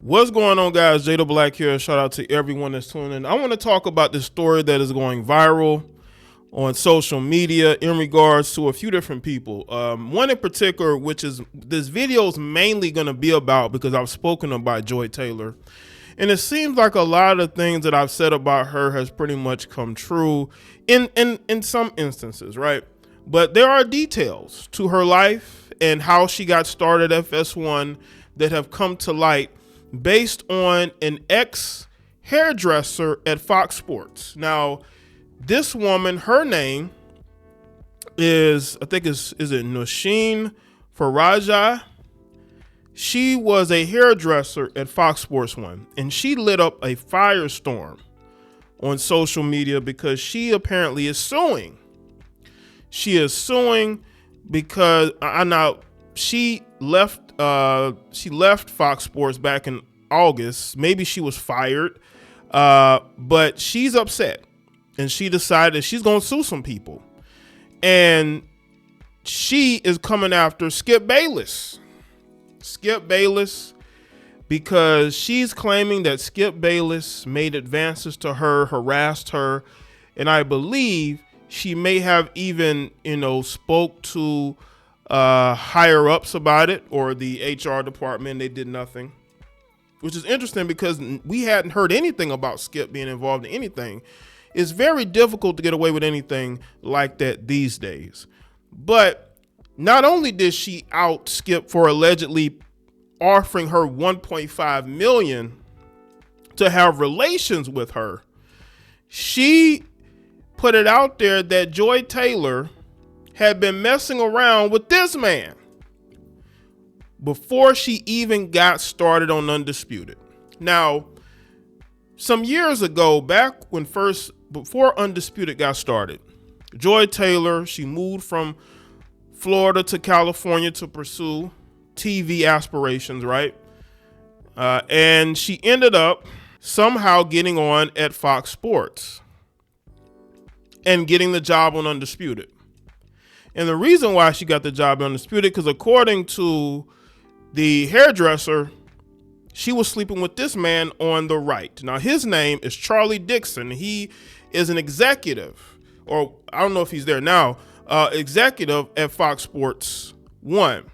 What's going on, guys? Jay the Black here. Shout out to everyone that's tuning in. I want to talk about this story that is going viral on social media in regards to a few different people. One in particular, which is this video is mainly going to be about because I've spoken about Jaye Taylor. And it seems like a lot of things that I've said about her has pretty much come true in some instances, right? But there are details to her life and how she got started at FS1 that have come to light based on an ex-hairdresser at Fox Sports. Now, this woman, her name is, I think is it Noushin Faraji? She was a hairdresser at Fox Sports 1, and she lit up a firestorm on social media because she apparently is suing. She is suing because she left Fox Sports back in August. Maybe she was fired, but she's upset, and she decided she's going to sue some people, and she is coming after Skip Bayless because she's claiming that Skip Bayless made advances to her, harassed her, and I believe she may have even, spoke to higher ups about it, or the HR department. They did nothing, which is interesting because we hadn't heard anything about Skip being involved in anything. It's very difficult to get away with anything like that these days. But not only did she out Skip for allegedly offering her $1.5 million to have relations with her, she put it out there that Jaye Taylor had been messing around with this man before she even got started on Undisputed. Now, some years ago, before Undisputed got started, Jaye Taylor, she moved from Florida to California to pursue TV aspirations, right? And she ended up somehow getting on at Fox Sports and getting the job on Undisputed. And the reason why she got the job on Undisputed, because according to the hairdresser, she was sleeping with this man on the right. Now, his name is Charlie Dixon. He is an executive, or I don't know if he's there now, executive at Fox Sports 1.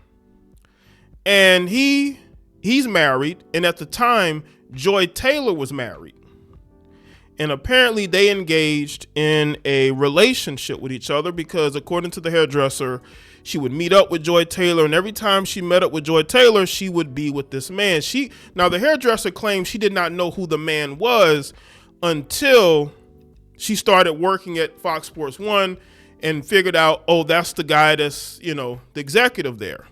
And he's married, and at the time, Jaye Taylor was married. And apparently they engaged in a relationship with each other because, according to the hairdresser, she would meet up with Jaye Taylor, and every time she met up with Jaye Taylor, she would be with this man. Now, the hairdresser claimed she did not know who the man was until she started working at Fox Sports 1 and figured out, oh, that's the guy that's, the executive there.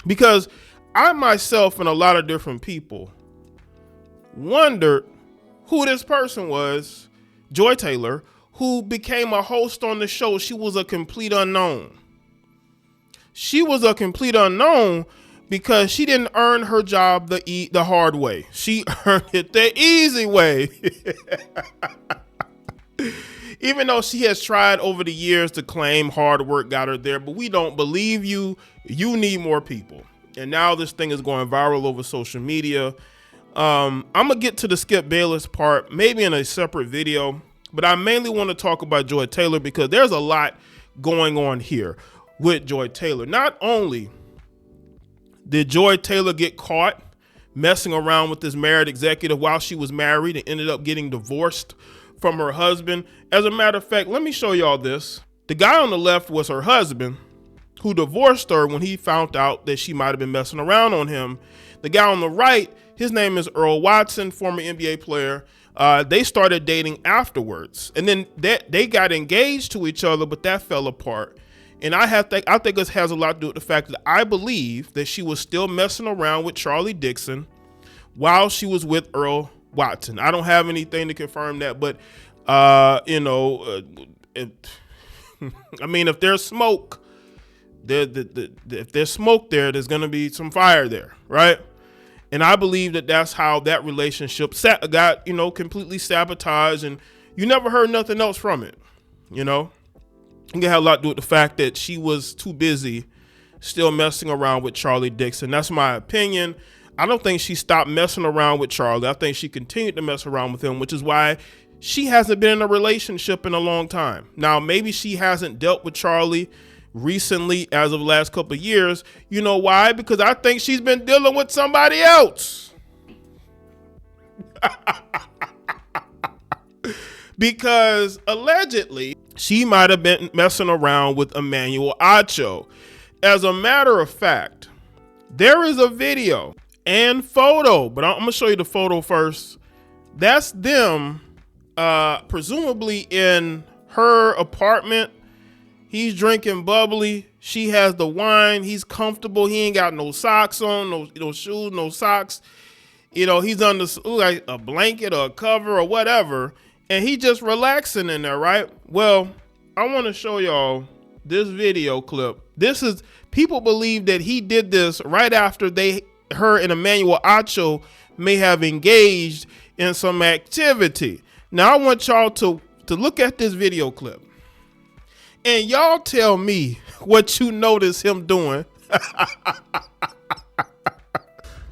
Because I myself and a lot of different people wondered who this person was, Jaye Taylor, who became a host on the show. She was a complete unknown. She was a complete unknown because she didn't earn her job the hard way. She earned it the easy way. Even though she has tried over the years to claim hard work got her there, but we don't believe you. You need more people. And now this thing is going viral over social media. I'm going to get to the Skip Bayless part maybe in a separate video, but I mainly want to talk about Jaye Taylor because there's a lot going on here with Jaye Taylor. Not only did Jaye Taylor get caught messing around with this married executive while she was married and ended up getting divorced from her husband. As a matter of fact, let me show y'all this. The guy on the left was her husband, who divorced her when he found out that she might have been messing around on him. The guy on the right, his name is Earl Watson, former NBA player. They started dating afterwards, and then they got engaged to each other, but that fell apart. And I think this has a lot to do with the fact that I believe that she was still messing around with Charlie Dixon while she was with Earl Watson. I don't have anything to confirm that, but if there's smoke, if there's smoke there's going to be some fire there, right? And I believe that that's how that relationship got, completely sabotaged, and you never heard nothing else from it, It had a lot to do with the fact that she was too busy still messing around with Charlie Dixon. That's my opinion. I don't think she stopped messing around with Charlie. I think she continued to mess around with him, which is why she hasn't been in a relationship in a long time. Now, maybe she hasn't dealt with Charlie recently as of the last couple of years. You know why? Because I think she's been dealing with somebody else. Because allegedly, she might have been messing around with Emmanuel Acho. As a matter of fact, there is a video and photo, but I'm gonna show you the photo first. That's them, presumably in her apartment. He's drinking bubbly. She has the wine. He's comfortable. He ain't got no socks on, no shoes, no socks. You know, he's under like a blanket or a cover or whatever, and he just relaxing in there, right? Well, I want to show y'all this video clip. This is, people believe that he did this right after her and Emmanuel Acho may have engaged in some activity. Now I want y'all to look at this video clip and y'all tell me what you notice him doing.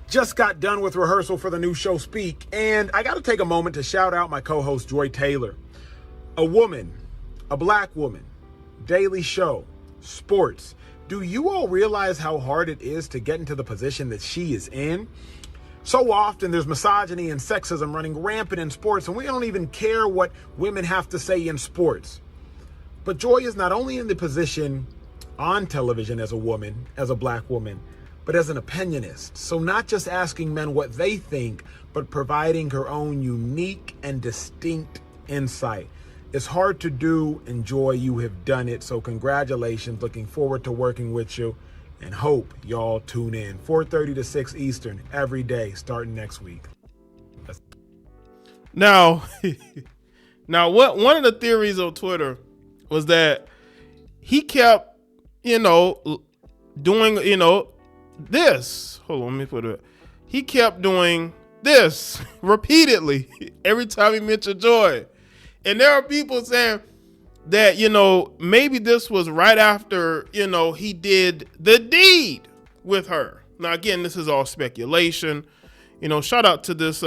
Just got done with rehearsal for the new show Speak, and I got to take a moment to shout out my co-host Joy Taylor. A woman, a black woman, daily show, sports. Do you all realize how hard it is to get into the position that she is in? So often there's misogyny and sexism running rampant in sports, and we don't even care what women have to say in sports. But Joy is not only in the position on television as a woman, as a black woman, but as an opinionist. So not just asking men what they think, but providing her own unique and distinct insight. It's hard to do, and Joy, you have done it. So congratulations. Looking forward to working with you, and hope y'all tune in 4:30 to 6 Eastern every day starting next week. Now, one of the theories on Twitter was that he kept, doing, this. Hold on, let me put it. He kept doing this repeatedly every time he mentioned Joy. And there are people saying that, maybe this was right after, he did the deed with her. Now, again, this is all speculation. Shout out to this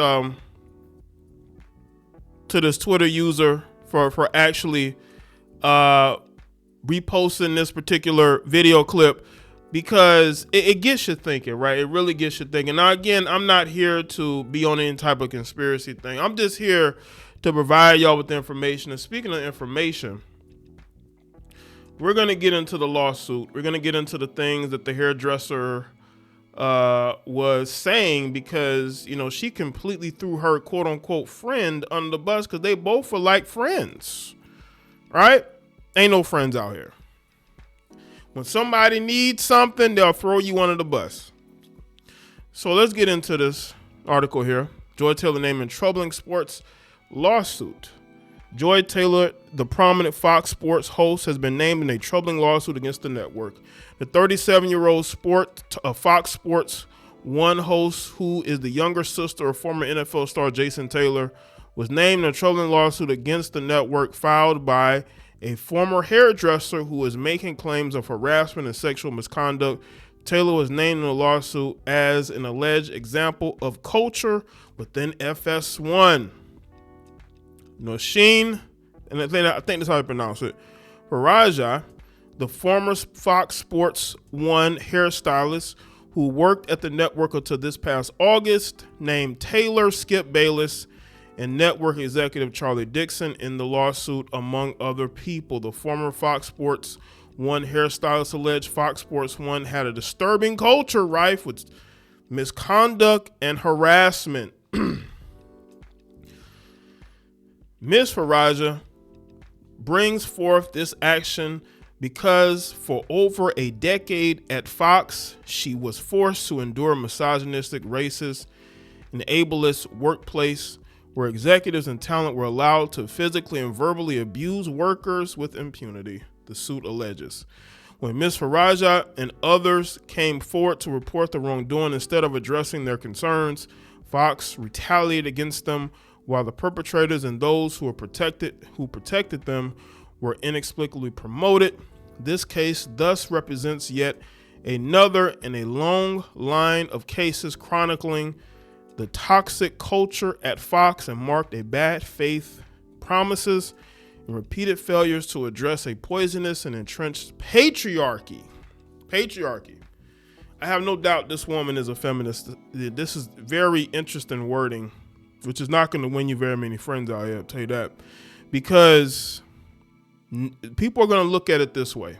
Twitter user for actually reposting this particular video clip, because it gets you thinking, right? It really gets you thinking. Now, again, I'm not here to be on any type of conspiracy thing. I'm just here to provide y'all with the information. And speaking of information, we're going to get into the lawsuit. We're going to get into the things that the hairdresser was saying, because, she completely threw her quote unquote friend under the bus, because they both were like friends, right? Ain't no friends out here. When somebody needs something, they'll throw you under the bus. So let's get into this article here. Joy Taylor named in troubling sports lawsuit. Joy Taylor, the prominent Fox Sports host, has been named in a troubling lawsuit against the network. The 37-year-old Fox Sports 1 host, who is the younger sister of former NFL star Jason Taylor, was named in a troubling lawsuit against the network filed by a former hairdresser who is making claims of harassment and sexual misconduct. Taylor was named in the lawsuit as an alleged example of culture within FS1. Noushin, and I think that's how I pronounce it, Faraji, the former Fox Sports 1 hairstylist who worked at the network until this past August, named Taylor, Skip Bayless, and network executive Charlie Dixon in the lawsuit, among other people. The former Fox Sports 1 hairstylist alleged Fox Sports 1 had a disturbing culture rife with misconduct and harassment. Ms. Faraji brings forth this action because for over a decade at Fox, she was forced to endure misogynistic, racist, and ableist workplace where executives and talent were allowed to physically and verbally abuse workers with impunity, the suit alleges. When Ms. Faraji and others came forward to report the wrongdoing, instead of addressing their concerns, Fox retaliated against them, while the perpetrators and those who protected them were inexplicably promoted. This case thus represents yet another in a long line of cases chronicling the toxic culture at Fox and marked a bad faith promises and repeated failures to address a poisonous and entrenched patriarchy. I have no doubt this woman is a feminist. This is very interesting wording, which is not going to win you very many friends out here, I'll tell you that, because people are going to look at it this way.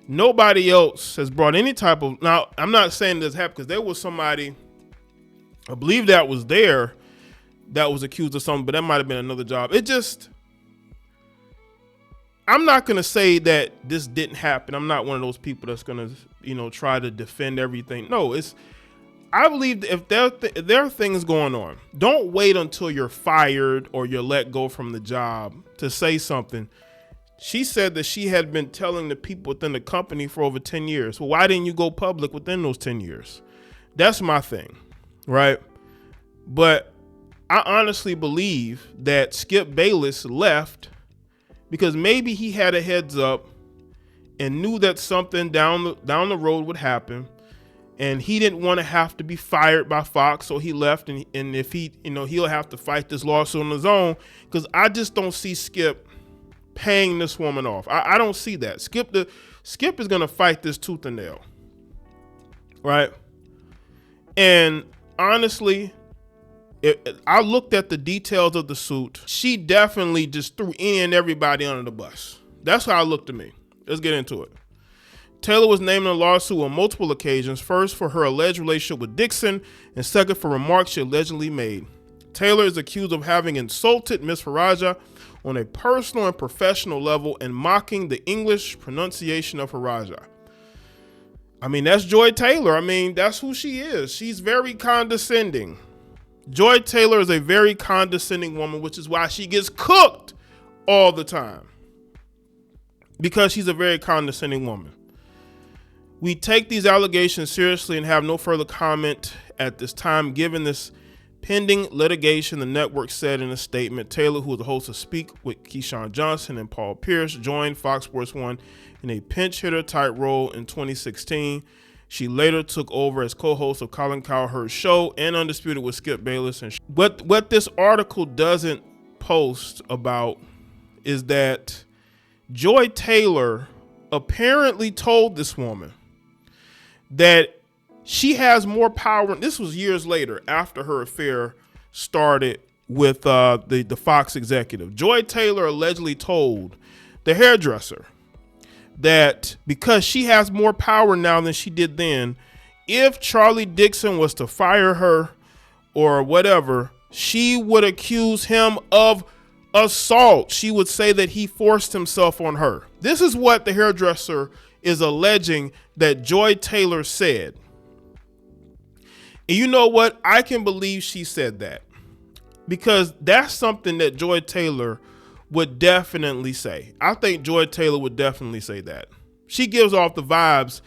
Nobody else has brought any type of, now I'm not saying this happened because there was somebody, I believe that was there, that was accused of something, but that might have been another job. It just, I'm not going to say that this didn't happen. I'm not one of those people that's going to, try to defend everything. No, I believe that if there are things going on, don't wait until you're fired or you're let go from the job to say something. She said that she had been telling the people within the company for over 10 years. Well, why didn't you go public within those 10 years? That's my thing, right? But I honestly believe that Skip Bayless left because maybe he had a heads up and knew that something down the road would happen, and he didn't want to have to be fired by Fox, so he left. And if he, he'll have to fight this lawsuit on his own, because I just don't see Skip paying this woman off. I don't see that. Skip is gonna fight this tooth and nail, right? And honestly, I looked at the details of the suit. She definitely just threw any and everybody under the bus. That's how it looked to me. Let's get into it. Taylor was named in a lawsuit on multiple occasions, first for her alleged relationship with Dixon, and second for remarks she allegedly made. Taylor is accused of having insulted Miss Faraji on a personal and professional level and mocking the English pronunciation of Faraji. I mean, that's Joy Taylor. I mean, that's who she is. She's very condescending. Joy Taylor is a very condescending woman, which is why she gets cooked all the time, because she's a very condescending woman. We take these allegations seriously and have no further comment at this time, given this pending litigation, the network said in a statement. Taylor, who was the host of Speak with Keyshawn Johnson and Paul Pierce, joined Fox Sports 1 in a pinch hitter type role in 2016. She later took over as co-host of Colin Cowherd's show and Undisputed with Skip Bayless. And what this article doesn't post about is that Joy Taylor apparently told this woman that she has more power. This was years later, after her affair started with the Fox executive. Joy Taylor allegedly told the hairdresser that because she has more power now than she did then, if Charlie Dixon was to fire her or whatever, she would accuse him of assault. She would say that he forced himself on her. This is what the hairdresser is alleging that Joy Taylor said. And you know what? I can believe she said that, because that's something that Joy Taylor would definitely say. I think Joy Taylor would definitely say that. She gives off the vibes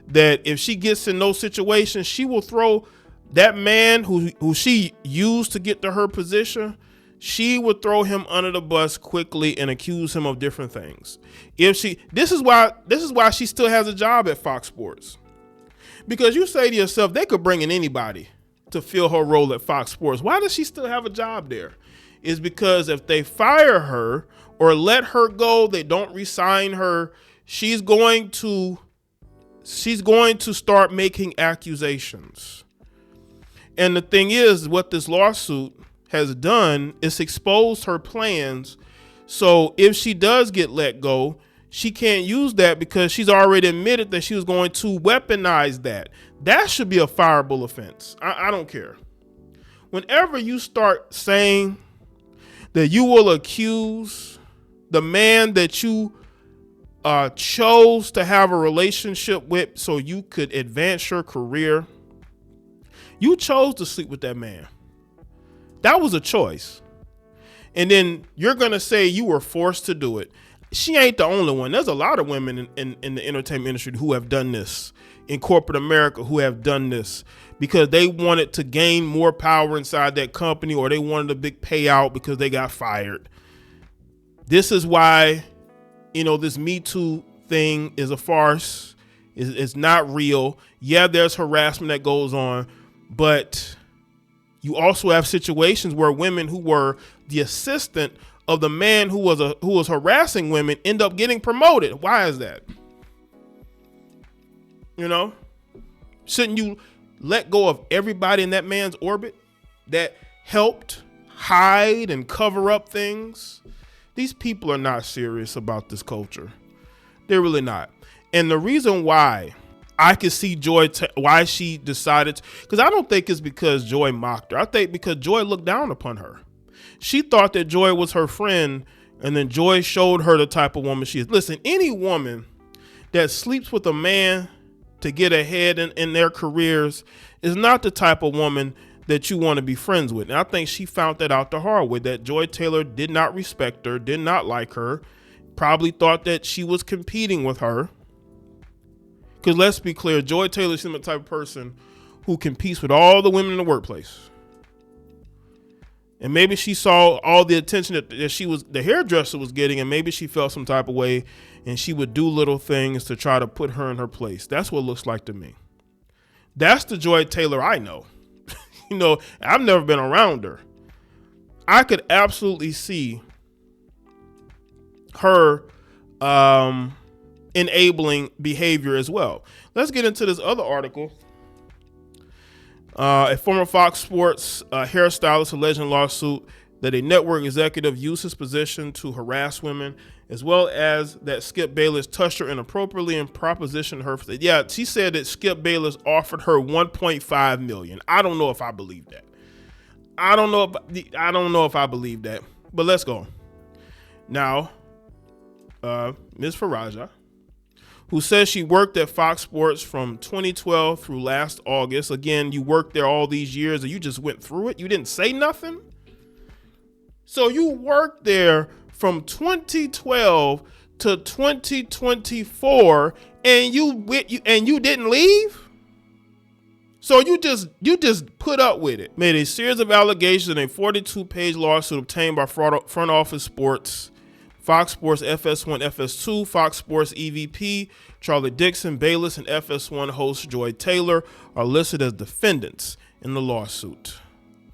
that if she gets in those situations, she will throw that man who she used to get to her position. She would throw him under the bus quickly and accuse him of different things. This is why she still has a job at Fox Sports. Because you say to yourself, they could bring in anybody to fill her role at Fox Sports. Why does she still have a job there? Is because if they fire her or let her go, they don't re-sign her, she's going to start making accusations. And the thing is, what this lawsuit has done is exposed her plans. So if she does get let go, she can't use that, because she's already admitted that she was going to weaponize that. That should be a fireable offense. I don't care. Whenever you start saying that you will accuse the man that you chose to have a relationship with so you could advance your career, you chose to sleep with that man. That was a choice. And then you're going to say you were forced to do it. She ain't the only one. There's a lot of women in the entertainment industry who have done this, in corporate America, who have done this because they wanted to gain more power inside that company, or they wanted a big payout because they got fired. This is why, this Me Too thing is a farce. It's not real. Yeah, there's harassment that goes on, but you also have situations where women who were the assistant of the man who was harassing women end up getting promoted. Why is that? Shouldn't you let go of everybody in that man's orbit that helped hide and cover up things? These people are not serious about this culture. They're really not. And the reason why I could see Joy, why she decided, because I don't think it's because Joy mocked her. I think because Joy looked down upon her. She thought that Joy was her friend, and then Joy showed her the type of woman she is. Listen, any woman that sleeps with a man to get ahead in their careers is not the type of woman that you want to be friends with. And I think she found that out the hard way, that Joy Taylor did not respect her, did not like her, probably thought that she was competing with her. Because let's be clear, Joy Taylor is the type of person who competes with all the women in the workplace. And maybe she saw all the attention that the hairdresser was getting, and maybe she felt some type of way, and she would do little things to try to put her in her place. That's what it looks like to me. That's the Joy Taylor I know. I've never been around her. I could absolutely see her enabling behavior as well. Let's get into this other article. A former Fox Sports hairstylist alleged in lawsuit that a network executive used his position to harass women, as well as that Skip Bayless touched her inappropriately and propositioned her. Yeah, she said that Skip Bayless offered her $1.5 million. I don't know if I believe that. I don't know if I believe that. But let's go. Now, Ms. Faraji, who says she worked at Fox Sports from 2012 through last August. Again, you worked there all these years and you just went through it. You didn't say nothing. So you worked there from 2012 to 2024 and you didn't leave? So you just put up with it. Made a series of allegations in a 42-page lawsuit obtained by Front Office Sports, Fox Sports FS1, FS2, Fox Sports EVP, Charlie Dixon, Bayless, and FS1 host Joy Taylor are listed as defendants in the lawsuit.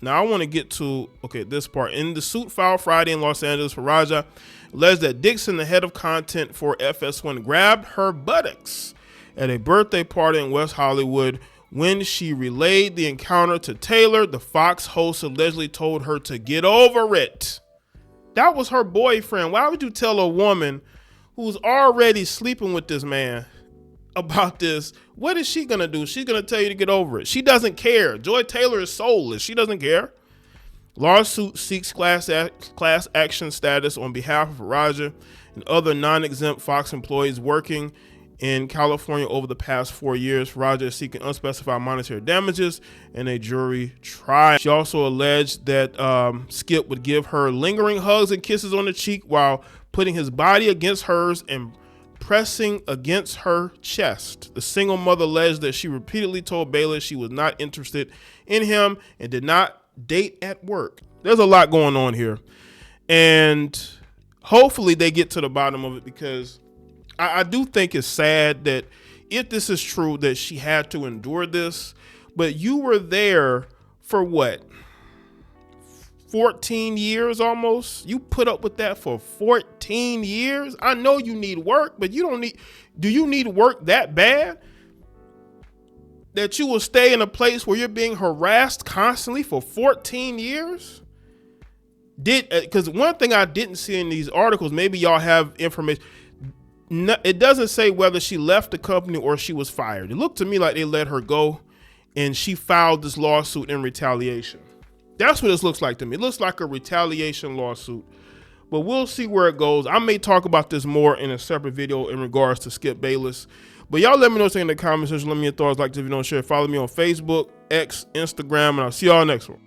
Now I want to get to, this part. In the suit filed Friday in Los Angeles, Faraji alleged that Dixon, the head of content for FS1, grabbed her buttocks at a birthday party in West Hollywood. When she relayed the encounter to Taylor, the Fox host allegedly told her to get over it. That was her boyfriend. Why would you tell a woman who's already sleeping with this man about this? What is she going to do? She's going to tell you to get over it. She doesn't care. Joy Taylor is soulless. She doesn't care. Lawsuit seeks class action status on behalf of Faraji and other non-exempt Fox employees working in California over the past 4 years. Faraji is seeking unspecified monetary damages in a jury trial. She also alleged that Skip would give her lingering hugs and kisses on the cheek while putting his body against hers and pressing against her chest. The single mother alleged that she repeatedly told Bayless she was not interested in him and did not date at work. There's a lot going on here, and hopefully they get to the bottom of it, because I do think it's sad that if this is true that she had to endure this, but you were there for what? 14 years almost? You put up with that for 14 years? I know you need work, but do you need work that bad that you will stay in a place where you're being harassed constantly for 14 years? Because one thing I didn't see in these articles, maybe y'all have information, it doesn't say whether she left the company or she was fired. It looked to me like they let her go and she filed this lawsuit in retaliation. That's what this looks like to me. It looks like a retaliation lawsuit, but we'll see where it goes. I may talk about this more in a separate video in regards to Skip Bayless, but y'all let me know in the comment section. Let me know your thoughts. Like this video, share, follow me on Facebook, X, Instagram, and I'll see y'all next one.